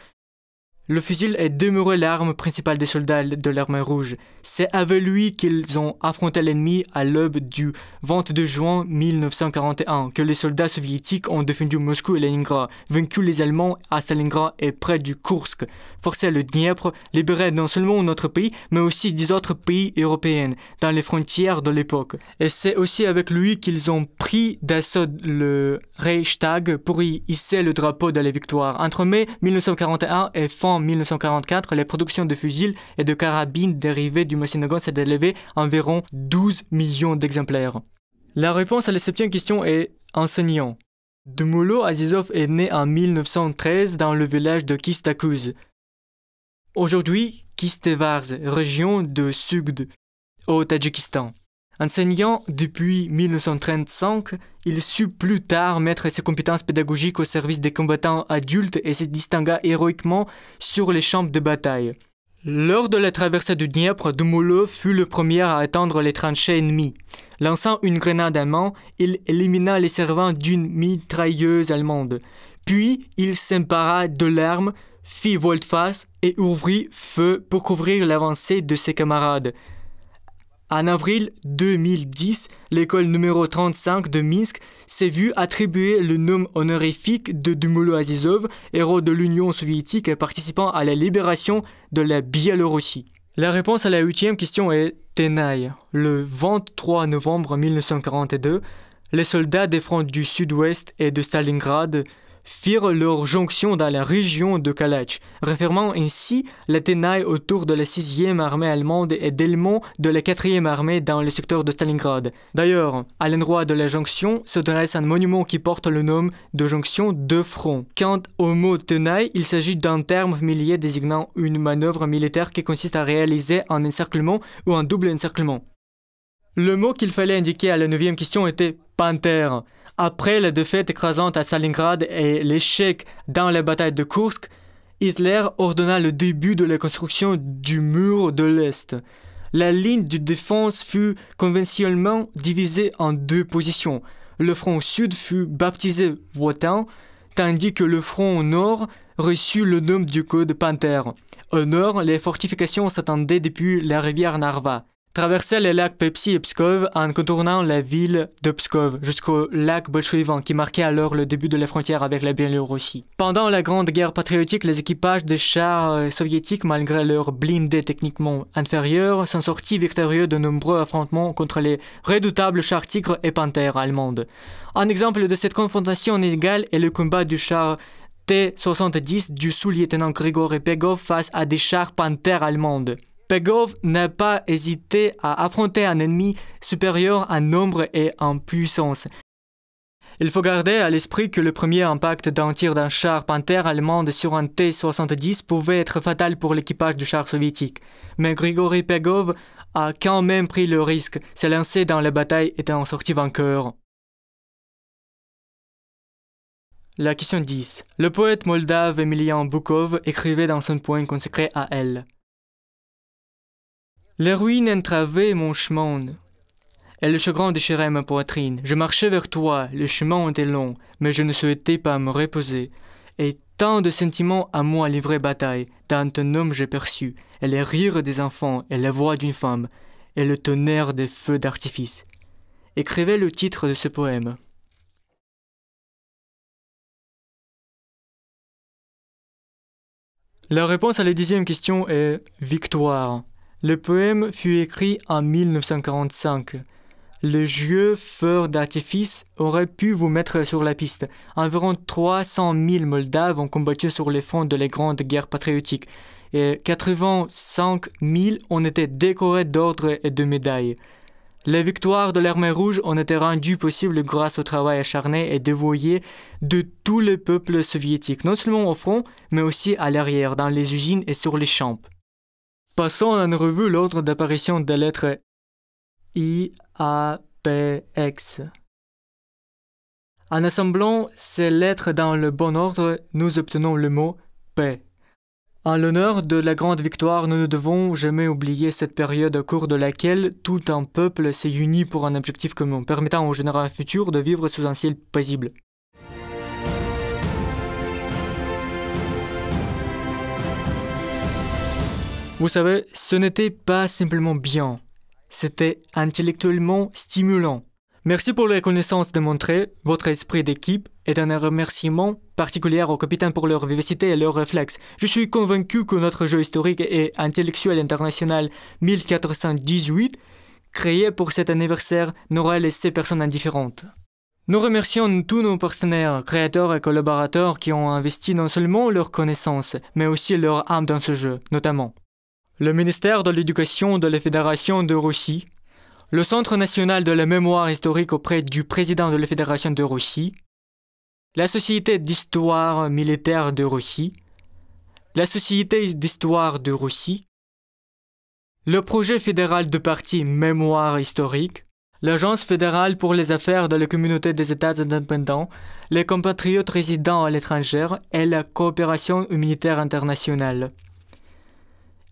le fusil est demeuré l'arme principale des soldats de l'armée rouge. C'est avec lui qu'ils ont affronté l'ennemi à l'aube du 22 juin 1941 que les soldats soviétiques ont défendu Moscou et Leningrad, vaincu les Allemands à Stalingrad et près du Kursk, forcé le Dniepr, libéré non seulement notre pays, mais aussi 10 autres pays européens dans les frontières de l'époque. Et c'est aussi avec lui qu'ils ont pris d'assaut le Reichstag pour y hisser le drapeau de la victoire. Entre mai 1941 et fin 1944, les productions de fusils et de carabines dérivées du Mosin Nagant s'est élevée à environ 12 millions d'exemplaires. La réponse à la 7e question est enseignant. Dmulo Azizov est né en 1913 dans le village de Kistakuz. Aujourd'hui, Kistevars, région de Sugd, au Tadjikistan. Enseignant depuis 1935, il sut plus tard mettre ses compétences pédagogiques au service des combattants adultes et se distingua héroïquement sur les champs de bataille. Lors de la traversée du Dniepr, Dmulo fut le premier à atteindre les tranchées ennemies. Lançant une grenade à main, il élimina les servants d'une mitrailleuse allemande. Puis, il s'empara de l'arme, fit volte-face et ouvrit feu pour couvrir l'avancée de ses camarades. En avril 2010, l'école numéro 35 de Minsk s'est vue attribuer le nom honorifique de Dmulo Azizov, héros de l'Union soviétique participant à la libération de la Biélorussie. La réponse à la 8e question est Tenaï. Le 23 novembre 1942, les soldats des fronts du sud-ouest et de Stalingrad firent leur jonction dans la région de Kalach, refermant ainsi la tenaille autour de la 6e armée allemande et d'éléments de la 4e armée dans le secteur de Stalingrad. D'ailleurs, à l'endroit de la jonction se dresse un monument qui porte le nom de jonction de front. Quant au mot tenaille, il s'agit d'un terme familier désignant une manœuvre militaire qui consiste à réaliser un encerclement ou un double encerclement. Le mot qu'il fallait indiquer à la 9e question était « panthère ». Après la défaite écrasante à Stalingrad et l'échec dans la bataille de Kursk, Hitler ordonna le début de la construction du mur de l'Est. La ligne de défense fut conventionnellement divisée en 2 positions. Le front sud fut baptisé Wotan, tandis que le front nord reçut le nom du code Panthère. Au nord, les fortifications s'attendaient depuis la rivière Narva. Traversaient les lacs Pepsi et Pskov en contournant la ville de Pskov jusqu'au lac Bolchoïvan qui marquait alors le début de la frontière avec la Biélorussie. Pendant la Grande Guerre patriotique, les équipages des chars soviétiques, malgré leurs blindés techniquement inférieurs, sont sortis victorieux de nombreux affrontements contre les redoutables chars Tigre et Panthère allemandes. Un exemple de cette confrontation inégale est le combat du char T-70 du sous-lieutenant Grigory Pegov face à des chars Panthère allemandes. Pegov n'a pas hésité à affronter un ennemi supérieur en nombre et en puissance. Il faut garder à l'esprit que le premier impact d'un tir d'un char Panthère allemande sur un T-70 pouvait être fatal pour l'équipage du char soviétique. Mais Grigory Pegov a quand même pris le risque, s'est lancé dans la bataille et en sorti vainqueur. La question 10. Le poète moldave Emilian Boukov écrivait dans son poème consacré à elle. Les ruines entravaient mon chemin, et le chagrin déchirait ma poitrine. Je marchais vers toi, le chemin était long, mais je ne souhaitais pas me reposer. Et tant de sentiments à moi livraient bataille, dans ton nom j'ai perçu, et les rires des enfants, et la voix d'une femme, et le tonnerre des feux d'artifice. Écrivez le titre de ce poème. La réponse à la 10e question est « Victoire ». Le poème fut écrit en 1945. Le jeu feu d'artifice aurait pu vous mettre sur la piste. Environ 300 000 Moldaves ont combattu sur les fronts de la Grande Guerre patriotique et 85 000 ont été décorés d'ordres et de médailles. Les victoires de l'Armée rouge ont été rendues possibles grâce au travail acharné et dévoué de tout le peuple soviétique, non seulement au front, mais aussi à l'arrière, dans les usines et sur les champs. Passons en revue l'ordre d'apparition des lettres I, A, P, X. En assemblant ces lettres dans le bon ordre, nous obtenons le mot paix. En l'honneur de la grande victoire, nous ne devons jamais oublier cette période au cours de laquelle tout un peuple s'est uni pour un objectif commun, permettant aux générations futures de vivre sous un ciel paisible. Vous savez, ce n'était pas simplement bien, c'était intellectuellement stimulant. Merci pour la connaissance démontrée, votre esprit d'équipe et un remerciement particulier au capitaine pour leur vivacité et leurs réflexes. Je suis convaincu que notre jeu historique et intellectuel international 1418, créé pour cet anniversaire, n'aura laissé personne indifférente. Nous remercions tous nos partenaires, créateurs et collaborateurs qui ont investi non seulement leurs connaissances, mais aussi leur âme dans ce jeu, notamment le ministère de l'Éducation de la Fédération de Russie, le Centre national de la mémoire historique auprès du président de la Fédération de Russie, la Société d'histoire militaire de Russie, la Société d'histoire de Russie, le projet fédéral de parti Mémoire historique, l'Agence fédérale pour les affaires de la communauté des États indépendants, les compatriotes résidant à l'étranger et la coopération humanitaire internationale.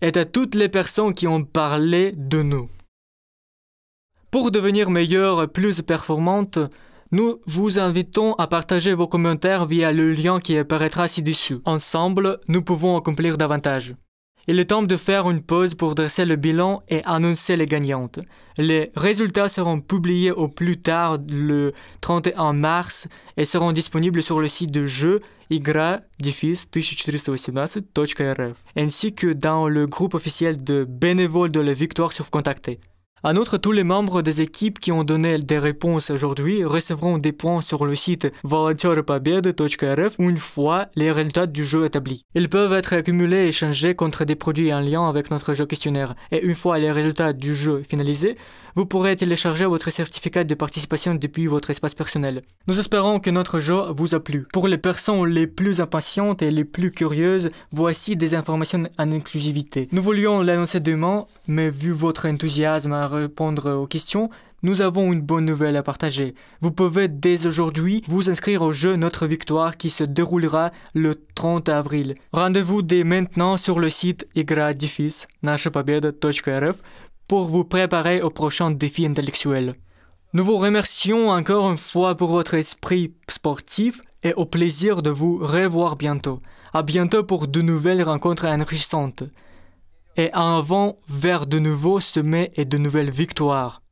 Et à toutes les personnes qui ont parlé de nous. Pour devenir meilleures et plus performantes, nous vous invitons à partager vos commentaires via le lien qui apparaîtra ci-dessous. Ensemble, nous pouvons accomplir davantage. Il est temps de faire une pause pour dresser le bilan et annoncer les gagnantes. Les résultats seront publiés au plus tard le 31 mars et seront disponibles sur le site de jeu igra-1418.rf ainsi que dans le groupe officiel de bénévoles de la victoire sur Contacté. En outre, tous les membres des équipes qui ont donné des réponses aujourd'hui recevront des points sur le site volonтеропобеды.рф une fois les résultats du jeu établis. Ils peuvent être accumulés et échangés contre des produits en lien avec notre jeu questionnaire. Et une fois les résultats du jeu finalisés, vous pourrez télécharger votre certificat de participation depuis votre espace personnel. Nous espérons que notre jeu vous a plu. Pour les personnes les plus impatientes et les plus curieuses, voici des informations en exclusivité. Nous voulions l'annoncer demain, mais vu votre enthousiasme à répondre aux questions, nous avons une bonne nouvelle à partager. Vous pouvez dès aujourd'hui vous inscrire au jeu Notre Victoire qui se déroulera le 30 avril. Rendez-vous dès maintenant sur le site игра-нашапобеда.рф pour vous préparer au prochain défi intellectuel. Nous vous remercions encore une fois pour votre esprit sportif et au plaisir de vous revoir bientôt. À bientôt pour de nouvelles rencontres enrichissantes. Et en avant vers de nouveaux sommets et de nouvelles victoires.